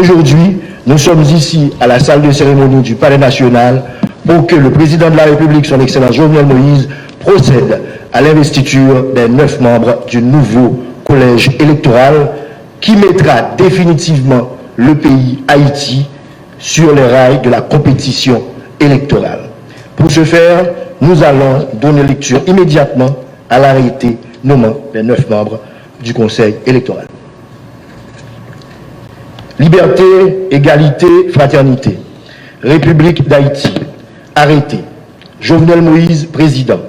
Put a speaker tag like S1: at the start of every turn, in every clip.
S1: Aujourd'hui, nous sommes ici à la salle de cérémonie du Palais national pour que le président de la République, son Excellence Jovenel Moïse, procède à l'investiture des 9 membres du nouveau collège électoral qui mettra définitivement le pays Haïti sur les rails de la compétition électorale. Pour ce faire, nous allons donner lecture immédiatement à l'arrêté nommant les 9 membres du Conseil électoral. Liberté, égalité, fraternité. République d'Haïti. Arrêté. Jovenel Moïse, président.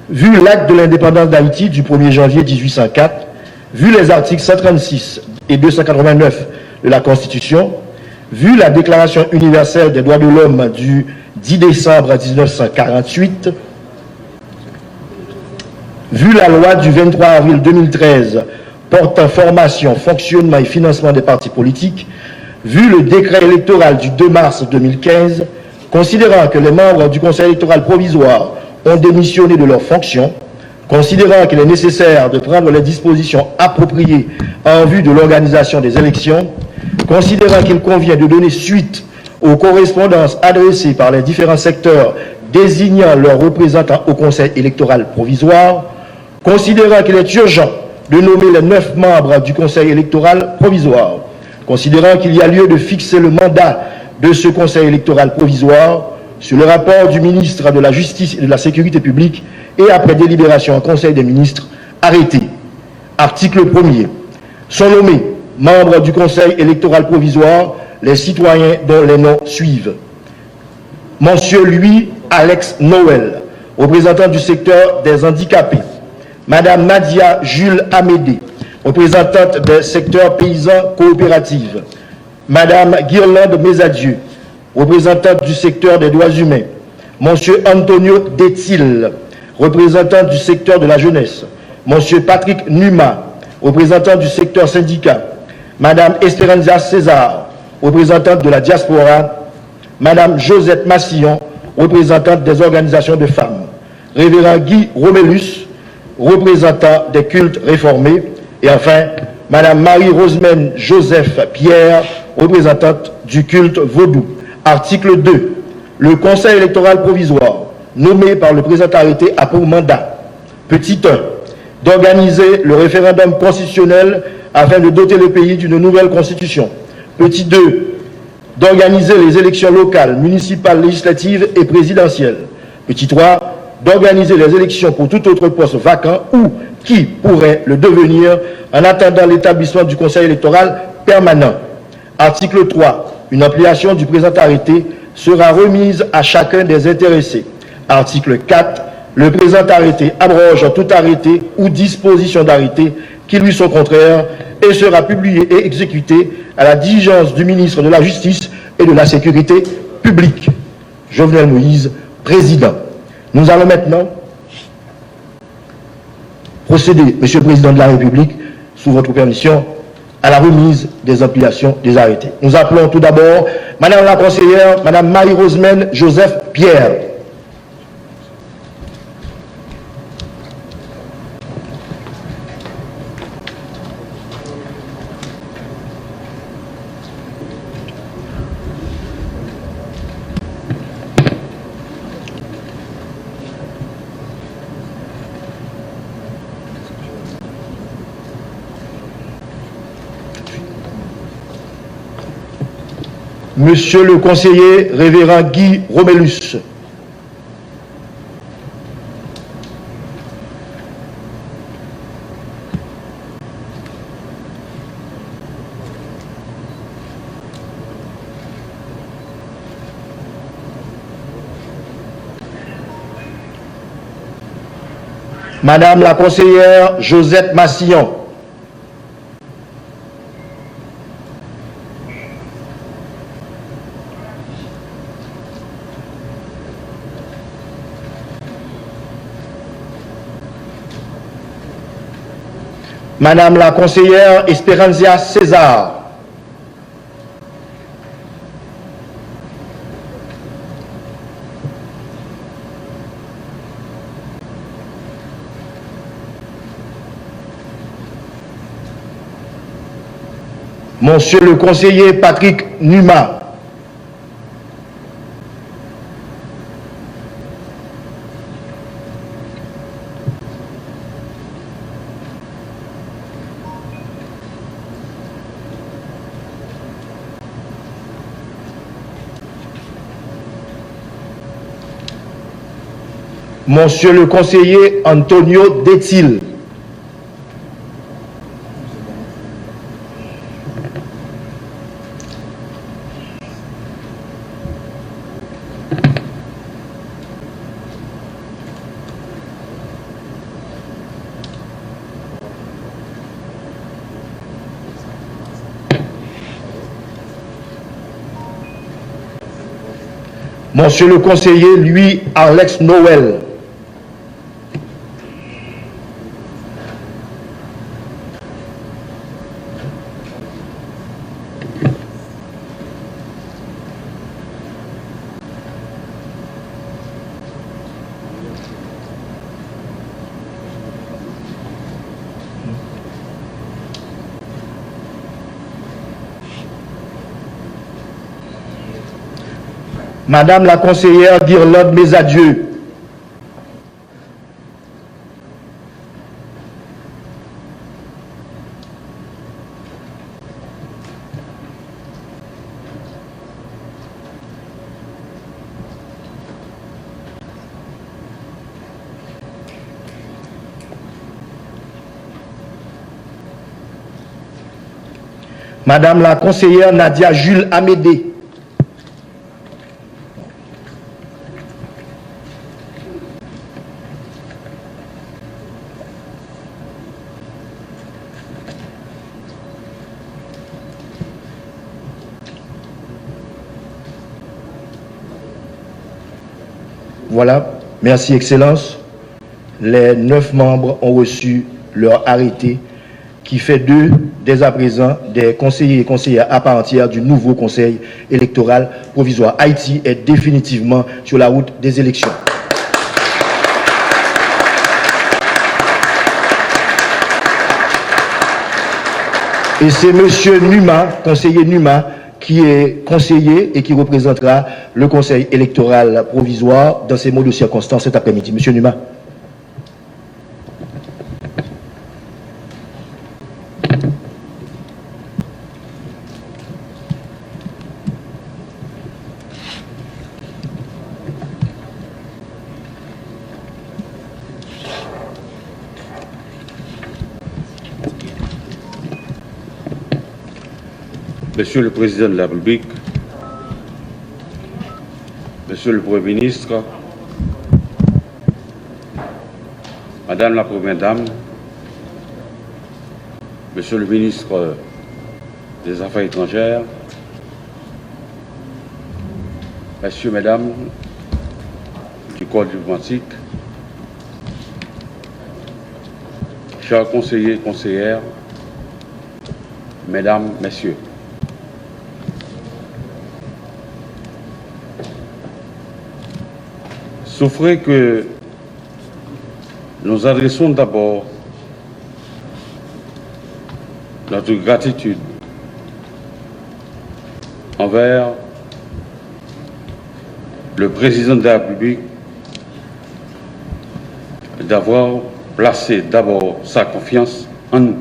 S1: Vu l'acte de l'indépendance d'Haïti du 1er janvier 1804, vu les articles 136 et 289 de la Constitution, vu la Déclaration universelle des droits de l'homme du 10 décembre 1948, vu la loi du 23 avril 2013 portant formation, fonctionnement et financement des partis politiques, vu le décret électoral du 2 mars 2015, considérant que les membres du Conseil électoral provisoire ont démissionné de leurs fonctions, considérant qu'il est nécessaire de prendre les dispositions appropriées en vue de l'organisation des élections, considérant qu'il convient de donner suite aux correspondances adressées par les différents secteurs désignant leurs représentants au Conseil électoral provisoire, considérant qu'il est urgent de nommer les 9 membres du Conseil électoral provisoire, considérant qu'il y a lieu de fixer le mandat de ce Conseil électoral provisoire sur le rapport du ministre de la Justice et de la Sécurité publique et après délibération en Conseil des ministres, arrêté. Article 1er. Sont nommés membres du Conseil électoral provisoire les citoyens dont les noms suivent. Monsieur Louis Alex Noël, représentant du secteur des handicapés. Madame Nadia Jules Amédée, représentante des secteurs paysans coopératifs. Madame Guirlande Mesadieu, représentante du secteur des droits humains. Monsieur Antonio Detil, représentant du secteur de la jeunesse. Monsieur Patrick Numa, représentant du secteur syndicat. Madame Esperanza César, représentante de la diaspora. Madame Josette Massillon, représentante des organisations de femmes. Révérend Guy Romélus, représentant des cultes réformés. Et enfin, Madame Marie-Rosemène Joseph Pierre, représentante du culte vaudou. Article 2. Le Conseil électoral provisoire, nommé par le présent arrêté, a pour mandat, petit 1, d'organiser le référendum constitutionnel afin de doter le pays d'une nouvelle constitution. Petit 2, d'organiser les élections locales, municipales, législatives et présidentielles. Petit 3, d'organiser les élections pour tout autre poste vacant ou qui pourrait le devenir en attendant l'établissement du Conseil électoral permanent. Article 3. Une ampliation du présent arrêté sera remise à chacun des intéressés. Article 4. Le présent arrêté abroge tout arrêté ou disposition d'arrêté qui lui sont contraires et sera publié et exécuté à la diligence du ministre de la Justice et de la Sécurité publique. Jovenel Moïse, président. Nous allons maintenant procéder, Monsieur le Président de la République, sous votre permission, à la remise des ampliations des arrêtés. Nous appelons tout d'abord Madame la conseillère, Madame Marie-Rosemène Joseph Pierre. Monsieur le conseiller révérend Guy Romélus. Madame la conseillère Josette Massillon. Madame la conseillère Esperanza César. Monsieur le conseiller Patrick Numa. Monsieur le conseiller Antonio Detil. Monsieur le conseiller Louis Alex Noël. Madame la conseillère Dirlode Mesadieu. Madame la conseillère Nadia Jules Amédée. Voilà, merci Excellence. Les 9 membres ont reçu leur arrêté qui fait d'eux, dès à présent, des conseillers et conseillères à part entière du nouveau Conseil électoral provisoire. Haïti est définitivement sur la route des élections. Et c'est M. Numa, conseiller Numa, qui est conseiller et qui représentera le Conseil électoral provisoire dans ces mots de circonstance cet après-midi. Monsieur Numa.
S2: Monsieur le Président de la République, Monsieur le Premier ministre, Madame la Première Dame, Monsieur le ministre des Affaires étrangères, Messieurs, Mesdames du corps diplomatique, chers conseillers et conseillères, Mesdames, Messieurs. Souffrez que nous adressons d'abord notre gratitude envers le Président de la République d'avoir placé d'abord sa confiance en nous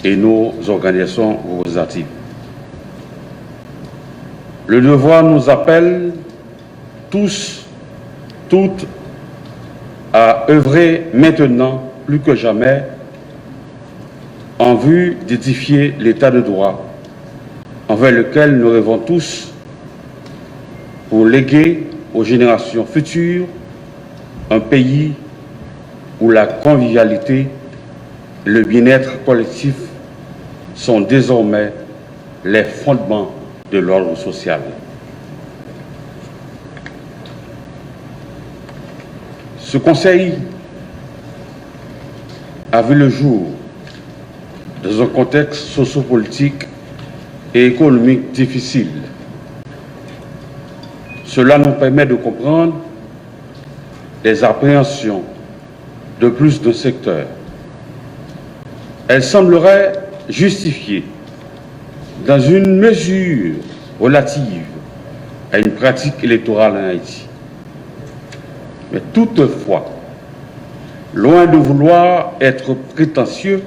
S2: et nos organisations représentatives. Le devoir nous appelle tous, toutes, à œuvrer maintenant plus que jamais en vue d'édifier l'état de droit envers lequel nous rêvons tous pour léguer aux générations futures un pays où la convivialité et le bien-être collectif sont désormais les fondements de l'ordre social. Ce conseil a vu le jour dans un contexte sociopolitique et économique difficile. Cela nous permet de comprendre les appréhensions de plus de secteurs. Elle semblerait justifiée dans une mesure relative à une pratique électorale en Haïti. Mais toutefois, loin de vouloir être prétentieux,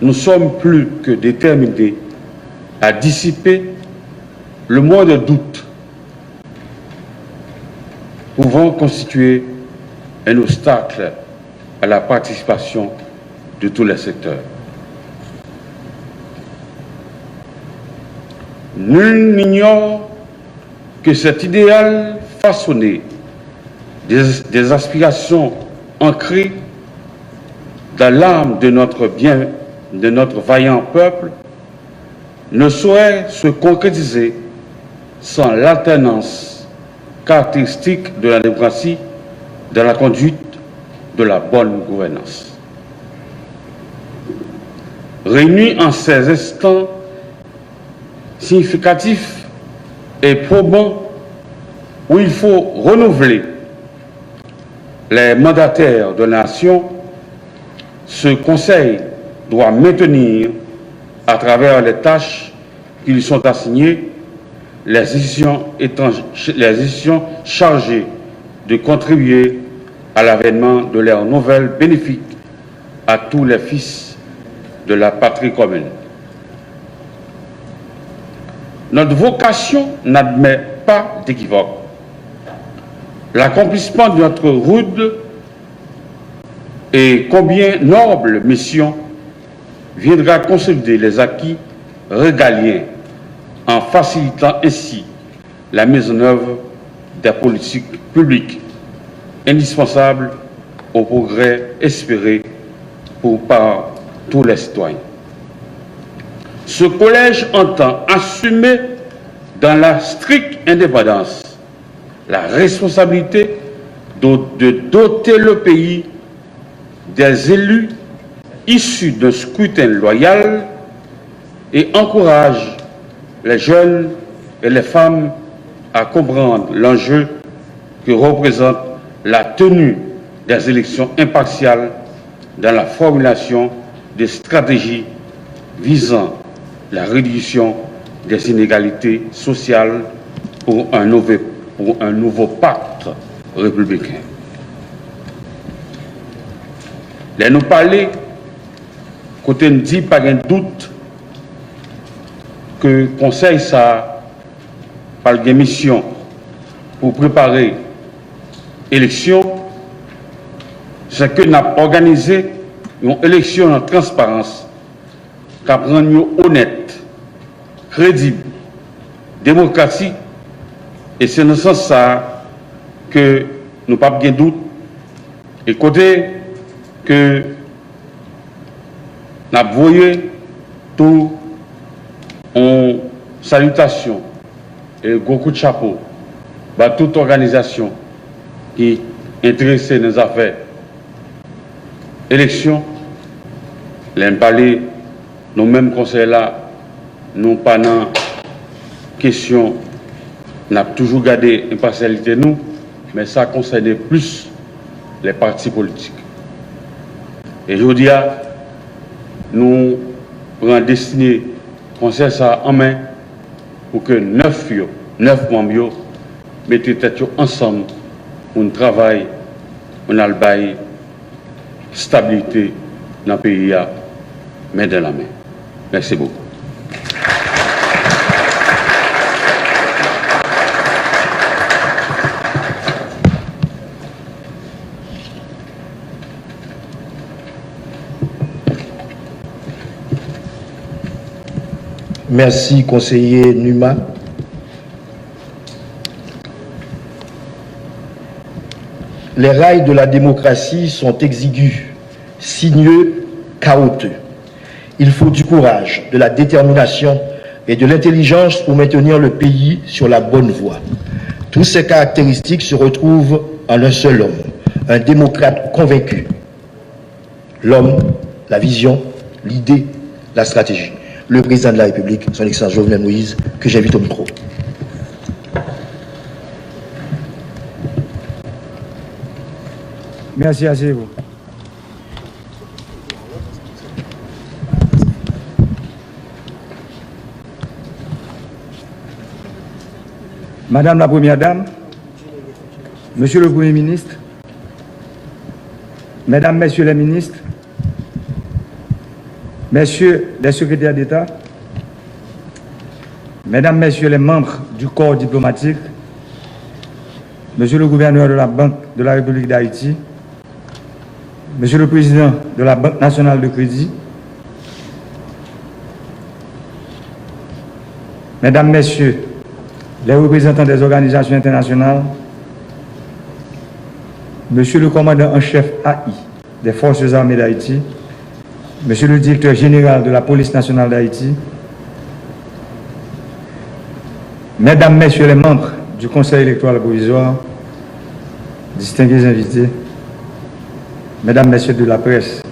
S2: nous sommes plus que déterminés à dissiper le moindre doute pouvant constituer un obstacle à la participation de tous les secteurs. Nul n'ignore que cet idéal façonné des aspirations ancrées dans l'âme de notre vaillant peuple ne saurait se concrétiser sans l'alternance caractéristique de la démocratie dans la conduite de la bonne gouvernance. Réunis en ces instants significatifs et probants où il faut renouveler les mandataires de la nation, ce Conseil doit maintenir, à travers les tâches qui lui sont assignées, les institutions chargées de contribuer à l'avènement de l'ère nouvelle bénéfique à tous les fils de la patrie commune. Notre vocation n'admet pas d'équivoque. L'accomplissement de notre rude et combien noble mission viendra consolider les acquis régaliens en facilitant ainsi la mise en œuvre des politiques publiques indispensables au progrès espéré par tous les citoyens. Ce collège entend assumer dans la stricte indépendance la responsabilité de doter le pays des élus issus d'un scrutin loyal et encourage les jeunes et les femmes à comprendre l'enjeu que représente la tenue des élections impartiales dans la formulation des stratégies visant la réduction des inégalités sociales pour un nouveau pacte républicain. Les nous parler, côté nous dit pas de doute que le Conseil ça par des missions pour préparer l'élection, c'est que nous avons organisé une élection en transparence qui rend nous honnête, crédible, démocratique, et c'est dans ce sens ça que nous n'avons pas de doute. Et côté que nous avons voyé tout en salutation et gros coup de chapeau à toute organisation qui est intéressée dans les affaires élections. Les parler, nous mêmes conseils là, nous pas dans question, nous avons toujours gardé l'impartialité nous, mais ça concerne plus les partis politiques. Et je vous dis, nous prenons destiné conseil ça en main pour que 9 membres mettent tête ensemble pour un travail, on a le bail, stabilité dans le pays, main dans la main. Merci beaucoup.
S1: Merci, conseiller Numa. Les rails de la démocratie sont exigus, sinueux, chaotiques. Il faut du courage, de la détermination et de l'intelligence pour maintenir le pays sur la bonne voie. Toutes ces caractéristiques se retrouvent en un seul homme, un démocrate convaincu. L'homme, la vision, l'idée, la stratégie. Le président de la République, son Excellence Jovenel Moïse, que j'invite au micro.
S3: Merci, asseyez-vous. Madame la Première Dame, Monsieur le Premier ministre, Mesdames, Messieurs les ministres, Messieurs les secrétaires d'État, Mesdames, Messieurs les membres du corps diplomatique, Monsieur le gouverneur de la Banque de la République d'Haïti, Monsieur le Président de la Banque nationale de crédit, Mesdames, Messieurs les représentants des organisations internationales, Monsieur le commandant en chef AI des Forces armées d'Haïti, Monsieur le directeur général de la Police nationale d'Haïti, Mesdames, Messieurs les membres du Conseil électoral provisoire, distingués invités, Mesdames, Messieurs de la presse.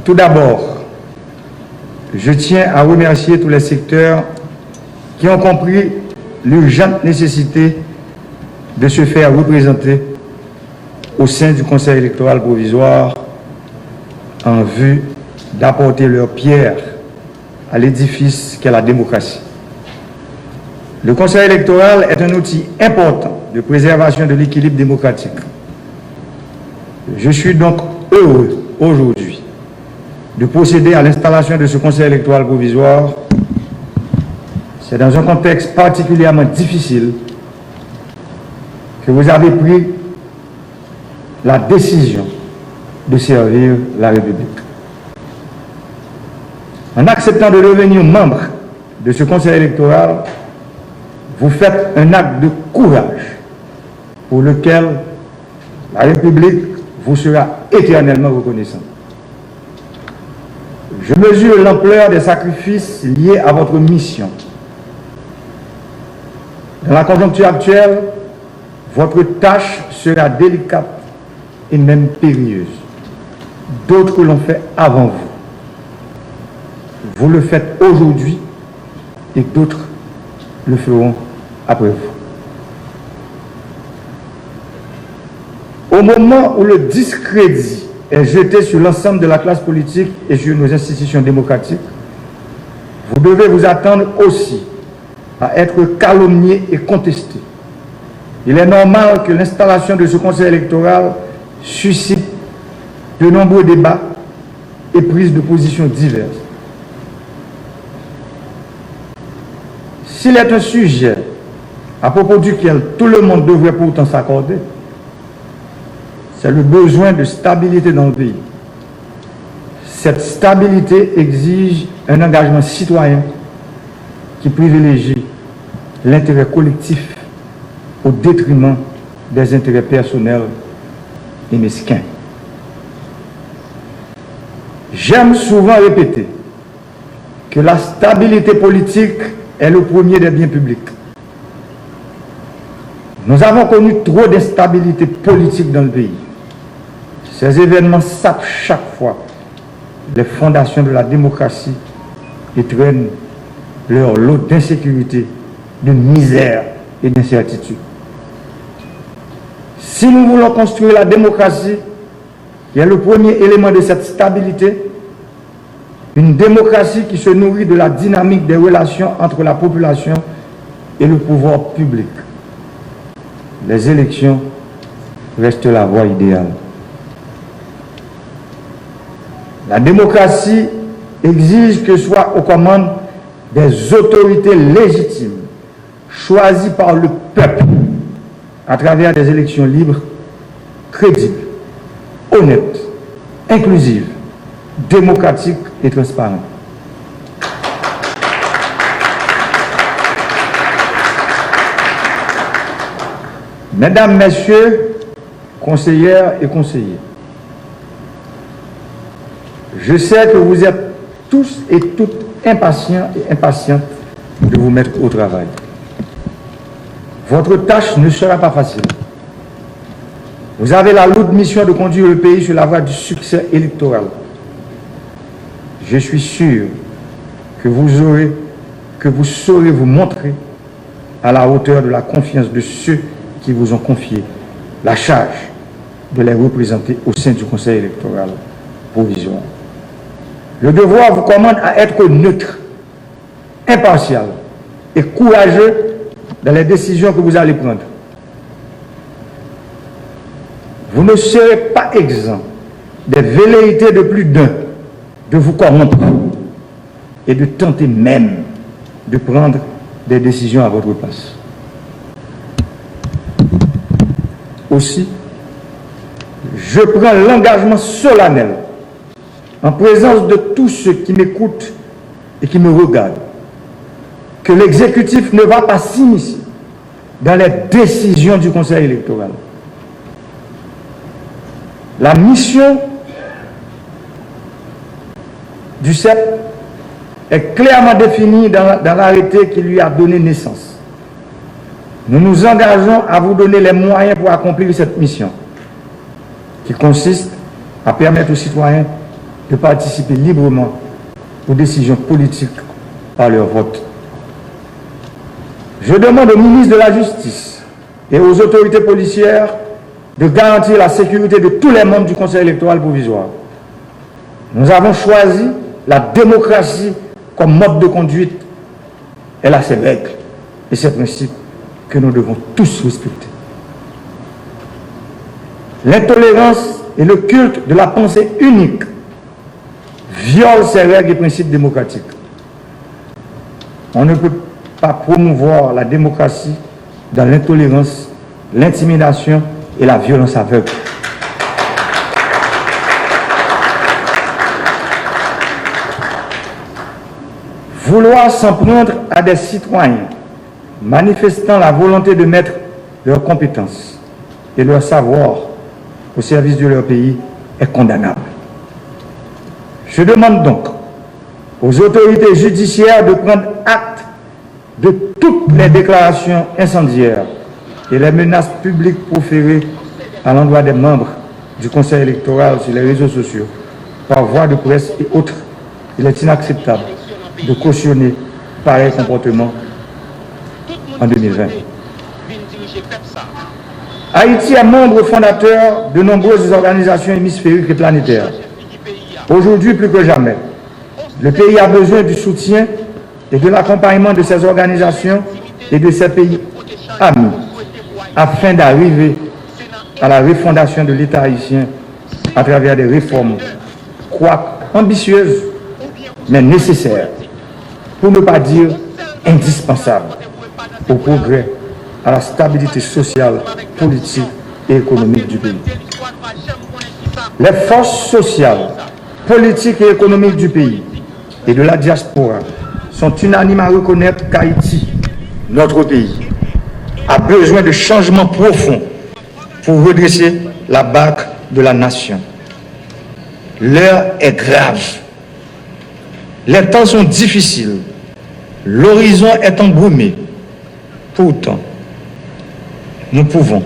S3: Tout d'abord, je tiens à remercier tous les secteurs qui ont compris l'urgente nécessité de se faire représenter au sein du Conseil électoral provisoire en vue d'apporter leur pierre à l'édifice qu'est la démocratie. Le Conseil électoral est un outil important de préservation de l'équilibre démocratique. Je suis donc heureux aujourd'hui de procéder à l'installation de ce Conseil électoral provisoire. C'est dans un contexte particulièrement difficile que vous avez pris la décision de servir la République. En acceptant de devenir membre de ce Conseil électoral, vous faites un acte de courage pour lequel la République vous sera éternellement reconnaissante. Je mesure l'ampleur des sacrifices liés à votre mission. Dans la conjoncture actuelle, votre tâche sera délicate et même périlleuse. D'autres l'ont fait avant vous. Vous le faites aujourd'hui et d'autres le feront après vous. Au moment où le discrédit est jeté sur l'ensemble de la classe politique et sur nos institutions démocratiques, vous devez vous attendre aussi à être calomnié et contesté. Il est normal que l'installation de ce Conseil électoral suscite de nombreux débats et prises de position diverses. S'il est un sujet à propos duquel tout le monde devrait pourtant s'accorder, c'est le besoin de stabilité dans le pays. Cette stabilité exige un engagement citoyen qui privilégie l'intérêt collectif au détriment des intérêts personnels et mesquins. J'aime souvent répéter que la stabilité politique est le premier des biens publics. Nous avons connu trop d'instabilité politique dans le pays. Ces événements sapent chaque fois les fondations de la démocratie et traînent leur lot d'insécurité, de misère et d'incertitude. Si nous voulons construire la démocratie, qui est le premier élément de cette stabilité, une démocratie qui se nourrit de la dynamique des relations entre la population et le pouvoir public, les élections restent la voie idéale. La démocratie exige que soient aux commandes des autorités légitimes, choisies par le peuple, à travers des élections libres, crédibles, honnêtes, inclusives, démocratiques et transparentes. Mesdames, Messieurs, conseillères et conseillers, je sais que vous êtes tous et toutes impatients et impatientes de vous mettre au travail. Votre tâche ne sera pas facile. Vous avez la lourde mission de conduire le pays sur la voie du succès électoral. Je suis sûr que vous saurez vous montrer à la hauteur de la confiance de ceux qui vous ont confié la charge de les représenter au sein du Conseil électoral provisoire. Le devoir vous commande à être neutre, impartial et courageux dans les décisions que vous allez prendre. Vous ne serez pas exempt des velléités de plus d'un de vous corrompre et de tenter même de prendre des décisions à votre place. Aussi, je prends l'engagement solennel, en présence de tous ceux qui m'écoutent et qui me regardent, que l'exécutif ne va pas s'immiscer dans les décisions du Conseil électoral. La mission du CEP est clairement définie dans l'arrêté qui lui a donné naissance. Nous nous engageons à vous donner les moyens pour accomplir cette mission, qui consiste à permettre aux citoyens de participer librement aux décisions politiques par leur vote. Je demande au ministre de la Justice et aux autorités policières de garantir la sécurité de tous les membres du Conseil électoral provisoire. Nous avons choisi la démocratie comme mode de conduite. Elle a ses règles et ses principes que nous devons tous respecter. L'intolérance et le culte de la pensée unique violent ces règles et principes démocratiques. On ne peut pas promouvoir la démocratie dans l'intolérance, l'intimidation et la violence aveugle. Vouloir s'en prendre à des citoyens manifestant la volonté de mettre leurs compétences et leur savoir au service de leur pays est condamnable. Je demande donc aux autorités judiciaires de prendre acte de toutes les déclarations incendiaires et les menaces publiques proférées à l'endroit des membres du Conseil électoral sur les réseaux sociaux, par voie de presse et autres. Il est inacceptable de cautionner pareil comportement en 2020. Haïti est membre fondateur de nombreuses organisations hémisphériques et planétaires. Aujourd'hui, plus que jamais, le pays a besoin du soutien et de l'accompagnement de ces organisations et de ces pays amis afin d'arriver à la refondation de l'État haïtien à travers des réformes, quoique ambitieuses, mais nécessaires, pour ne pas dire indispensables, au progrès, à la stabilité sociale, politique et économique du pays. Les forces sociales, politiques et économiques du pays et de la diaspora sont unanimes à reconnaître qu'Haïti, notre pays, a besoin de changements profonds pour redresser la barque de la nation. L'heure est grave. Les temps sont difficiles. L'horizon est embrumé. Pourtant, nous pouvons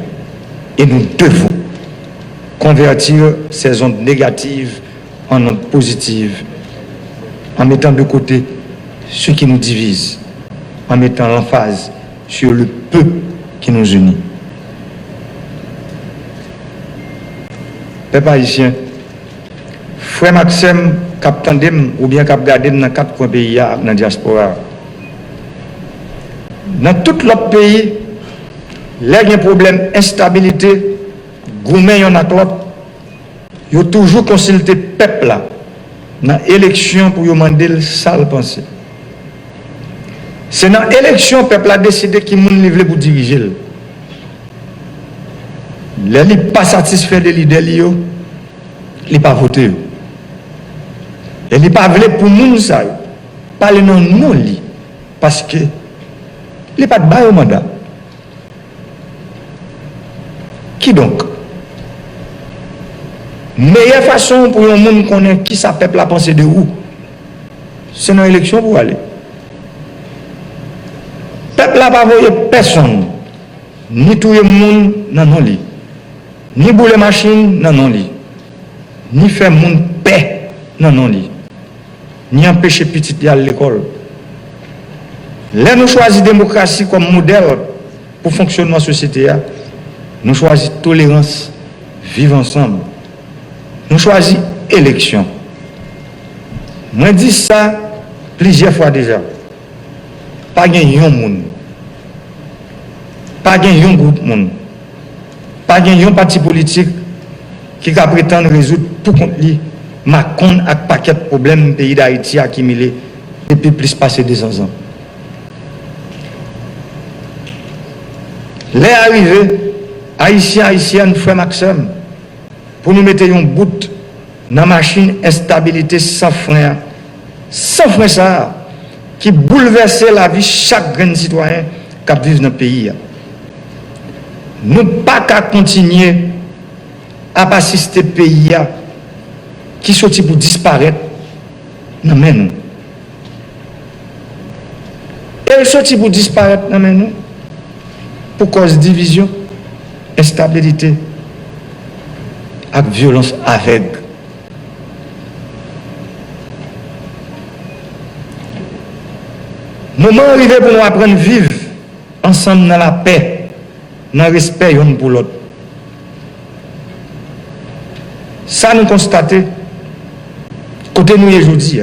S3: et nous devons convertir ces ondes négatives en ondes positives, en mettant de côté ce qui nous divise, en mettant l'emphase sur le peu qui nous unit. Peuple haïtien, frère Maxime, cap tandem ou bien cap gardé dans 4 coins pays dans la diaspora. Dans tout l'autre pays, il y a un problème d'instabilité, gourmet yon ak l'autre, il y a toujours consulté le peuple là, dans l'élection pour demander le sale pensée. C'est dans l'élection que le peuple a décidé qui moun livre pour diriger. Il n'est pas satisfait de l'idée, il n'est pas voté. Il n'est pas voulu pour moun ça, parler non non li, parce que il n'est pas de bail au mandat. Qui donc? Meilleure façon pour un monde connaître qui ça peuple a pensé de où? C'est dans l'élection pour aller. Peuple n'a pas voyé personne, ni tout le monde dans non lit, ni bouler machine dans non lit, ni faire monde paix dans non lit, ni empêcher petit d'aller à l'école. Là nous choisissons la démocratie comme modèle pour fonctionnement de la société. Nous choisissons tolérance, vivre ensemble. Nous choisissons élection. Moi dis ça plusieurs fois déjà. pas un monde, pas un groupe monde, pas un parti politique qui va prétendre résoudre pour contre lui Macron avec paquet de problèmes pays d'Haïti accumulés depuis plus passé 200 ans. Les arrivés, Haïtiens, frère Maxime, pour nous mettre un bout dans la machine instabilité sans frein ça, qui bouleverse la vie de chaque grand citoyen qui vit dans le pays. Nous ne pouvons pas continuer à assister au pays qui sortit pour disparaître. Non, mais nous. Et sortit pour disparaître, non, mais nous. Pour cause de division, instabilité, et violence aveugle. Moment arrivé pour nous apprendre à vivre ensemble dans la paix, dans le respect l'un pour l'autre. Ça nous constatons, côté nous aujourd'hui,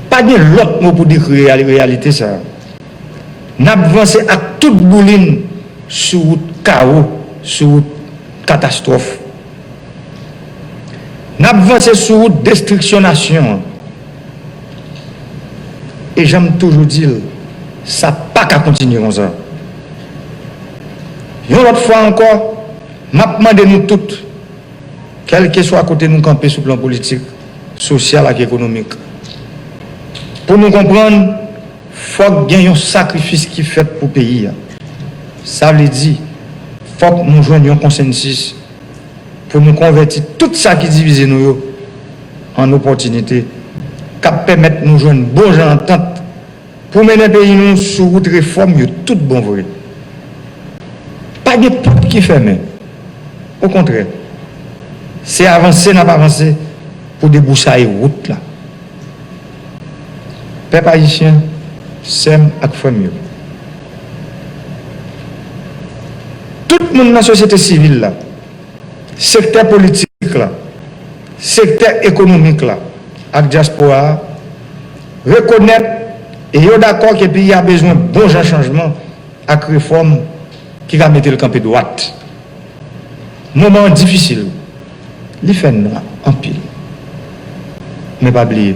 S3: pas de l'autre mot pour décrire la réalité ça. Nous avons avancé à toute bouline sur route chaos, sur route catastrophe. Nous avons avancé sur route destruction nation. Et j'aime toujours dire, ça n'a pas qu'à continuer comme ça. Une autre fois encore, je demande nous toutes, quel que soit à côté de nous camper sur le plan politique, social et économique, pour nous comprendre, il faut qu'il y ait un sacrifice qui est fait pour le pays. Ça veut dire, il faut que nous joignions un consensus pour nous convertir tout ça qui divise nous en opportunité, qui permet de nous joindre une bonne entente pour mener le pays nous sur route réforme, tout bon vrai. Pas de porte qui ferme. Au contraire, c'est avancer, n'a pas avancé pour déboucher la route là. Peuple haïtien, s'aime avec famille. Tout le monde dans la société civile là, secteur politique là, secteur économique là, avec diaspora, reconnaître et est d'accord que le pays a besoin de bons changements avec réforme qui va mettre le camp de droite. Moment difficile, il fait en pile. Mais pas oublier.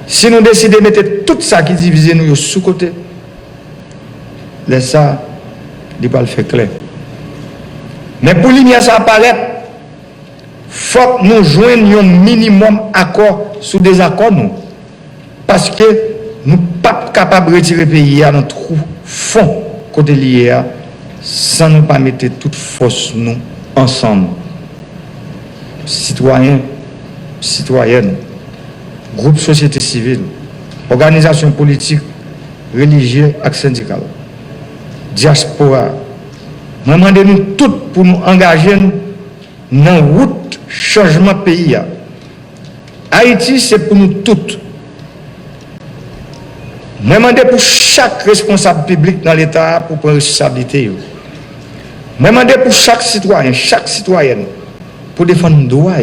S3: Si nous décidons de mettre tout ça qui divise nous sous côté, laisse ça, il va le faire clair. Mais pour lui, ça apparaît, il faut que nous joignions un minimum d'accord sous des accords. Nous. Parce que nous ne sommes pas capables de retirer le pays dans notre fond côté lié sans nous pas mettre toute force nous ensemble. Citoyens, citoyennes, groupe société civile, organisations politiques, religieuses et syndicales, diaspora. Nous demandons toutes pour nous engager dans la route changement pays. Haïti, c'est pour nous toutes. Nous demandons pour chaque responsable public dans l'État pour prendre responsabilité. Nous demandons pour chaque citoyen, chaque citoyenne, pour défendre nos droits,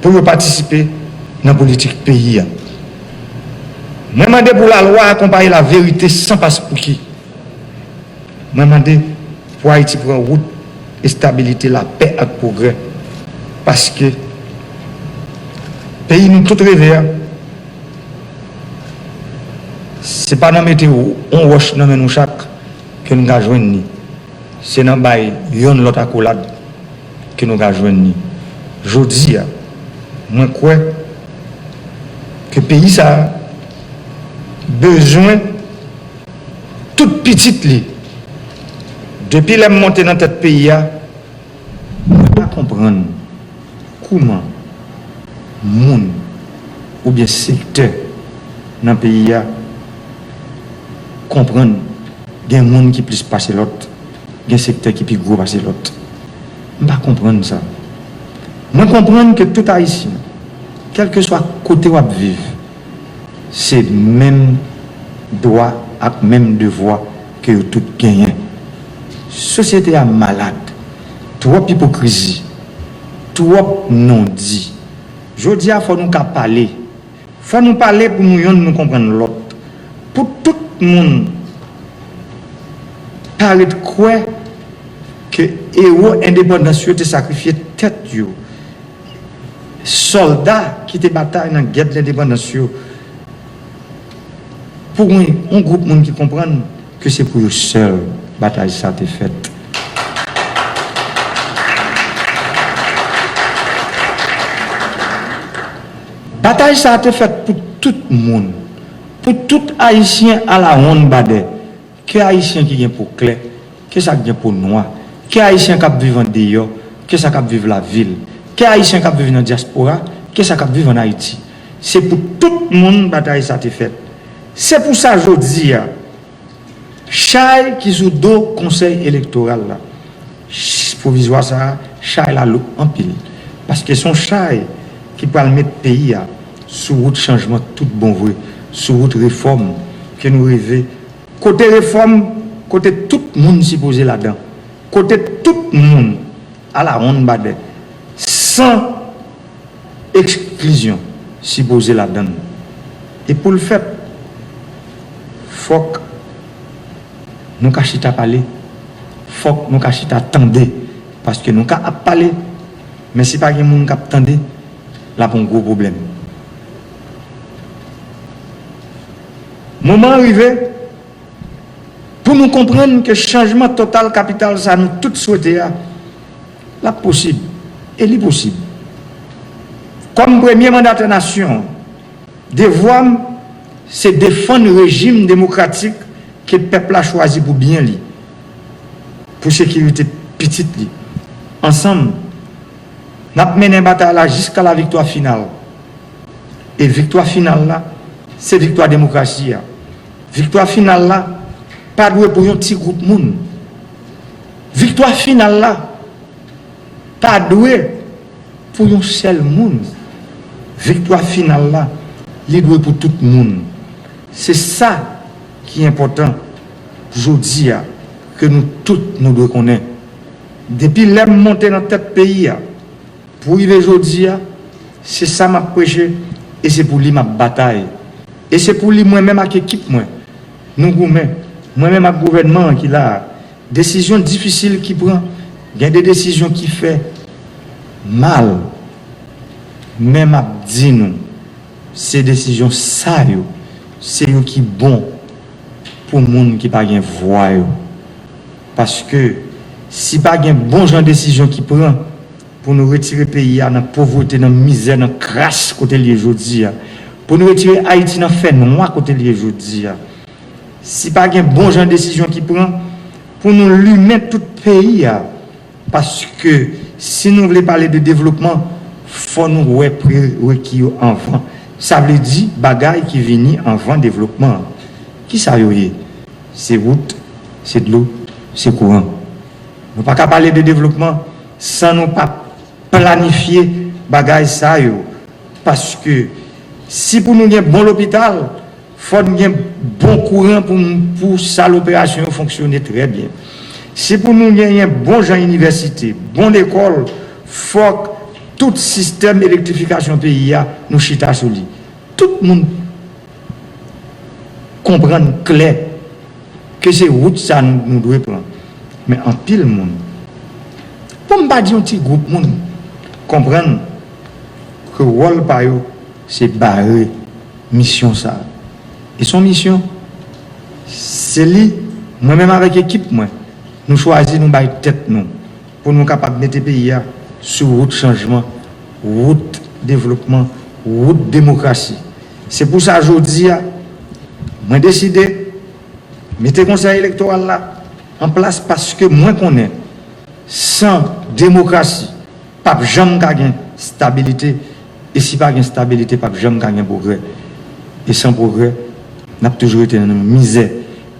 S3: pour participer dans la politique pays. Nous demandons pour la loi accompagner la vérité sans passe pour qui. Nous demandons pour Haïti prendre route et stabilité, la paix et le progrès. Parce que le pays nous tout rêvé. Ce n'est pas dans la météo, on roche dans nous chaque que nous avons joindre. C'est dans le l'autre accolade que nous avons joindre. Je dis, moi je crois que le pays a besoin de toute petite ligne. Depuis la montée dans notre pays, on ne peut pas comprendre comment monde ou bien secteur dans le pays comprendre qu'il y a des gens qui plus passer l'autre, il y a des secteurs qui plus gros passer l'autre. Je ne peux pas comprendre ça. Je comprends que tout Haïtien, quel que soit le côté où on vit, c'est le même droit et même devoir que tout gagnent. La société est malade, trop hypocrisie, trop non-dit. Je dis qu'il faut nous parler, il faut nous parler pour nous comprendre l'autre. Pour tout le monde, parler de quoi que héros indépendants ont sacrifié tête. Soldats qui étaient bataille dans la guerre de l'indépendance. Pour un groupe de monde qui comprennent que c'est pour eux seuls bataille ça a été faite. Bataille ça a été faite pour tout le monde. Pour tout haïtien à la ronde badé. Que haïtien qui vient pour clair, que ça vient pour noir, que haïtien qui vivent en dehors, que ça qui vivent la ville, que haïtien qui vivent dans la diaspora, que ça qui vivent en Haïti. C'est pour tout le monde bataille ça a été faite. C'est pour ça que je dis, Chai qui sous dos conseil électoral là, provisoire ça, Chai la loup en pile. Parce que son Chai qui peut mettre le pays sous route changement tout bon vrai, sous route réforme que nous rêvons. Côté réforme, côté tout le monde s'y poser là-dedans. Côté tout le monde à la ronde badé. Sans exclusion s'y poser là-dedans. Et pour le faire, faut que nous cachons à parler, faut que nous cachons à attendre, parce que nous avons parlé, mais si pas quelqu'un qui attend, là, il y a un gros problème. Moment arrivé, pour nous comprendre que le changement total capital, ça nous tous souhaité, là, possible, et l'impossible. Comme premier mandat de nation, devoir c'est défendre le régime démocratique que le peuple a choisi pour bien lui, pour sécurité petite lui. Ensemble, nous avons mené une bataille jusqu'à la victoire finale. Et victoire finale là, c'est victoire démocratie. Victoire finale là, pas doué pour un petit groupe de monde. Victoire finale là, pas doué pour un seul monde. Victoire finale là, il doit pour tout le monde. C'est ça qui est important. Je dis que nous tous nous devons connaître. Depuis l'homme monté dans tête pays, pour arriver aujourd'hui, c'est ça ma prêché et c'est pour lui ma bataille. Et c'est pour lui moi-même avec l'équipe moi. Nous moi-même avec le gouvernement qui a décisions difficiles qui prend, il y a des décisions qui fait mal. Même à dire nous, ces décisions ça c'est eux qui bon pour le monde qui pas gain voix. Parce que si pas gain bon genre de décision qui prend pour nous retirer le pays dans la pauvreté, dans la misère, dans la crasse côté lié aujourd'hui, pour nous retirer Haïti dans le fait noir côté lié aujourd'hui, si pas gain bon genre de décision qui prend pour nous lui mettre tout le pays, parce que si nous voulons parler de développement, faut nous requis avant. Ça veut dire bagaille qui viennent avant développement. Qui ça y est? C'est route, c'est de l'eau, c'est courant. Nous ne pouvons pas parler de développement sans nous pas planifier bagaille ça yo. Parce que si pour nous avoir un bon hôpital, il faut nous avoir un bon courant pour ça l'opération fonctionner très bien. Si pour nous avoir un bon genre université, bonne école, il faut que tout système d'électrification pays nous chita sur lui. Tout le monde comprend clair que c'est route ça nous devons prendre. Mais en pile monde, pour ne pas dire un petit groupe monde comprendre que le rôle par eux c'est barrer mission ça. Et son mission, c'est lui, moi-même avec l'équipe, nous choisissons nous bailler tête nous pour nous capables de mettre le pays sur route changement, route développement, route démocratie. C'est pour ça que je dis, moi décidé de mettre le conseil électoral là en place parce que moi connais, sans démocratie, pas jamais gagner stabilité. Et si pas de stabilité, pas jamais gagner progrès. Et sans progrès, nous avons toujours été dans la misère,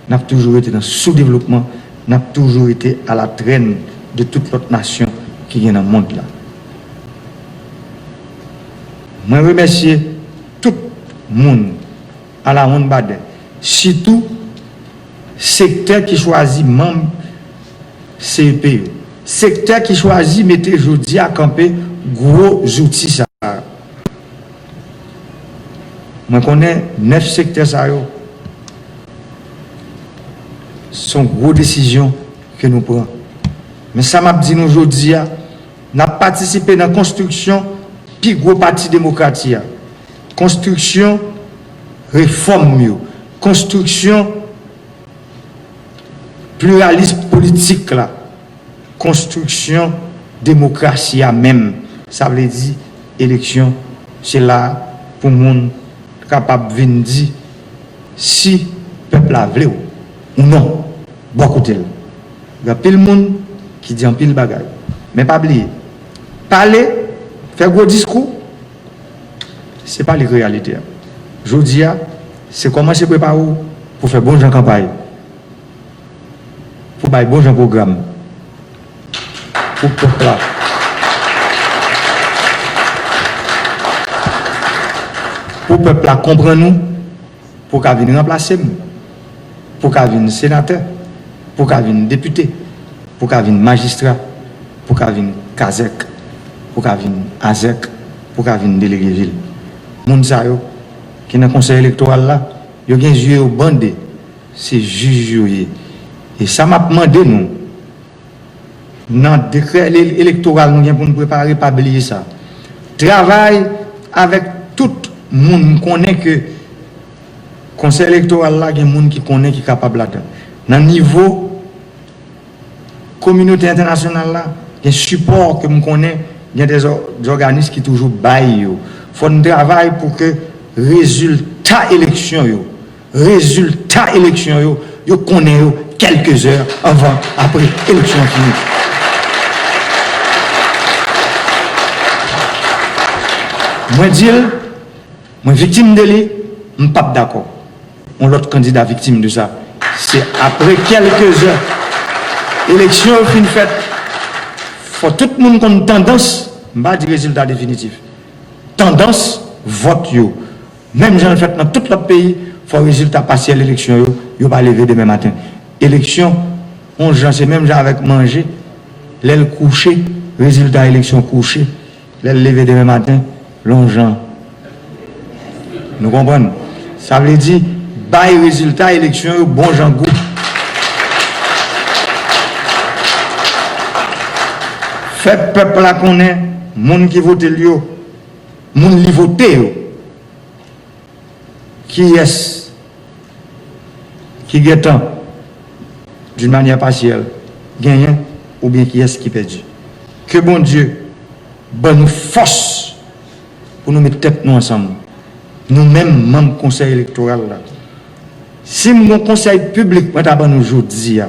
S3: nous avons toujours été dans le sous-développement, nous avons toujours été à la traîne de toute l'autre nation qui est dans le monde là. Je remercie tout le monde à la ronde badé, surtout secteur qui choisit membre CEP, secteur qui choisit mettre aujourd'hui à camper gros outils ça. Moi, connais 9 secteurs, ça sont grosses décisions que nous prenons. Mais ça m'a dit nous aujourd'hui, nous avons participé dans la construction puis gros parti démocratique. Construction, réforme, construction, pluralisme politique, là. Construction, démocratie même. Ça veut dire, élection, c'est là pour le monde capable de venir dire si le peuple a voulu ou non. Bon côté. Il y a pile de monde qui dit en pile bagaille. Mais pas oublier. Parler, faire gros discours, ce n'est pas les réalités. Je dis, c'est comment se préparer pour faire bon gens campagne. Pour faire bon gens programme. Pour le peuple là. Pour le peuple là comprendre nous, pour qu'il vienne remplacer nous, pour qu'il vienne sénateur, pour qu'il vienne député, pour qu'il vienne magistrat, pour qu'il vienne Kazek, pour qu'il vienne Azek, pour qu'il vienne délégué ville. Moun sa yo qui dans le conseil électoral là, yo gen yeux bandé, c'est juge. Et ça m'a demandé nous dans le décret électoral nous pour nous préparer pas oublier ça. Travail avec tout le monde connaît que le conseil électoral là, il y a des gens qui connaît qui est capable là-dedans. Dans le niveau communauté internationale là, il y a un support que nous connaît, il y a des organismes qui toujours baillent. Il faut un travail pour que résultat élection yo connaît quelques heures avant après élection finie. Moi dis, moi victime de lui, je ne suis pas d'accord. On l'autre candidat victime de ça. C'est après quelques heures élection fin faite. Faut tout le monde comme tendance, je ne vais pas dire résultat définitif. Tendance, vote yo. Même j'en fait dans tout le pays, il faut résultat partiel l'élection, yo pas lever demain matin. Élection, on c'est même genre avec manger, l'aile couché, résultat élection couché, l'aile lever demain matin, l'ongeant. Nous comprenons? Ça veut dire, bail résultat élection, bon j'en goût. Fait peuple là qu'on est, monde qui vote lui, monde qui vote qui est qui gagne d'une manière partielle gagnant ou bien qui est qui perdu. Que bon Dieu bonne force pour nous mettre tête nous ensemble. Nous-mêmes membres du conseil électoral là. Si mon conseil public moi d'abord nous aujourd'hui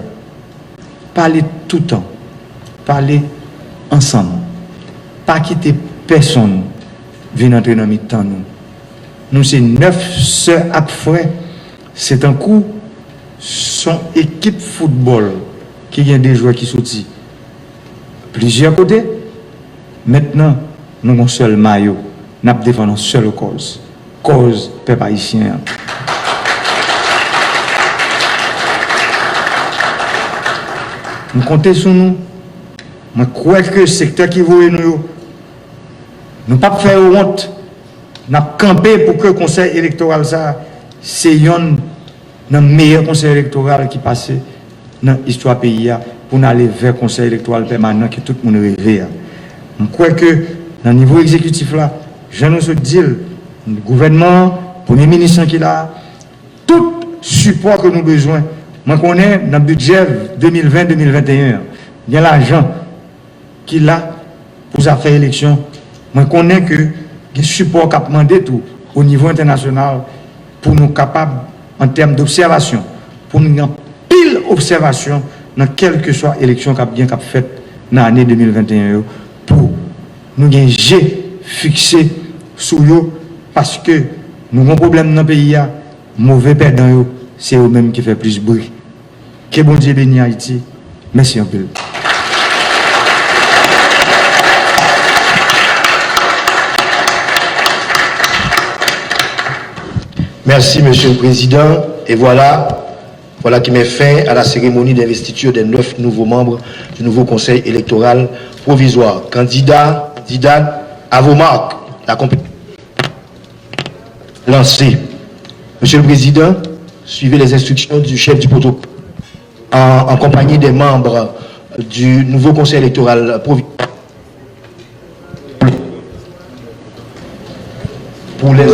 S3: parler tout le temps, parler ensemble, pas quitter personne venir entrer dans notre temps nous. Nous, c'est 9 sœurs à frères. C'est un coup, son équipe football qui a des joueurs qui sortent plusieurs côtés. Maintenant, nous avons un seul maillot. Nous défendons une seule cause. Cause peuple haïtien. Nous comptons sur nous. Je crois que le secteur qui voit nous, nous ne pas faire honte. Nous avons campé pour que le conseil électoral, c'est le meilleur conseil électoral qui passe dans l'histoire du pays pour aller vers le conseil électoral permanent que tout le monde rêve. Je crois que dans le niveau exécutif, là, je nous dis, le gouvernement, le premier ministre qui est là, tout support que nous avons besoin. Je connais dans le budget 2020-2021, il y a l'argent qui est là pour faire élection. Je connais que le support qu'a demandé tout au niveau international pour nous capables en termes d'observation, pour nous avoir pile observation dans quelle que soit l'élection qu'a bien faite dans l'année 2021 pour nous gagner fixé sur eux parce que nous avons un problème dans le pays, mauvais perdant, c'est eux-mêmes qui font plus de bruit. Que bon Dieu bénisse Haïti. Merci un peu.
S1: Merci, Monsieur le Président. Et voilà qui met fin à la cérémonie d'investiture des 9 nouveaux membres du nouveau Conseil électoral provisoire. Candidats, à vos marques. lancé. Monsieur le Président, suivez les instructions du chef du protocole en compagnie des membres du nouveau conseil électoral provincial pour les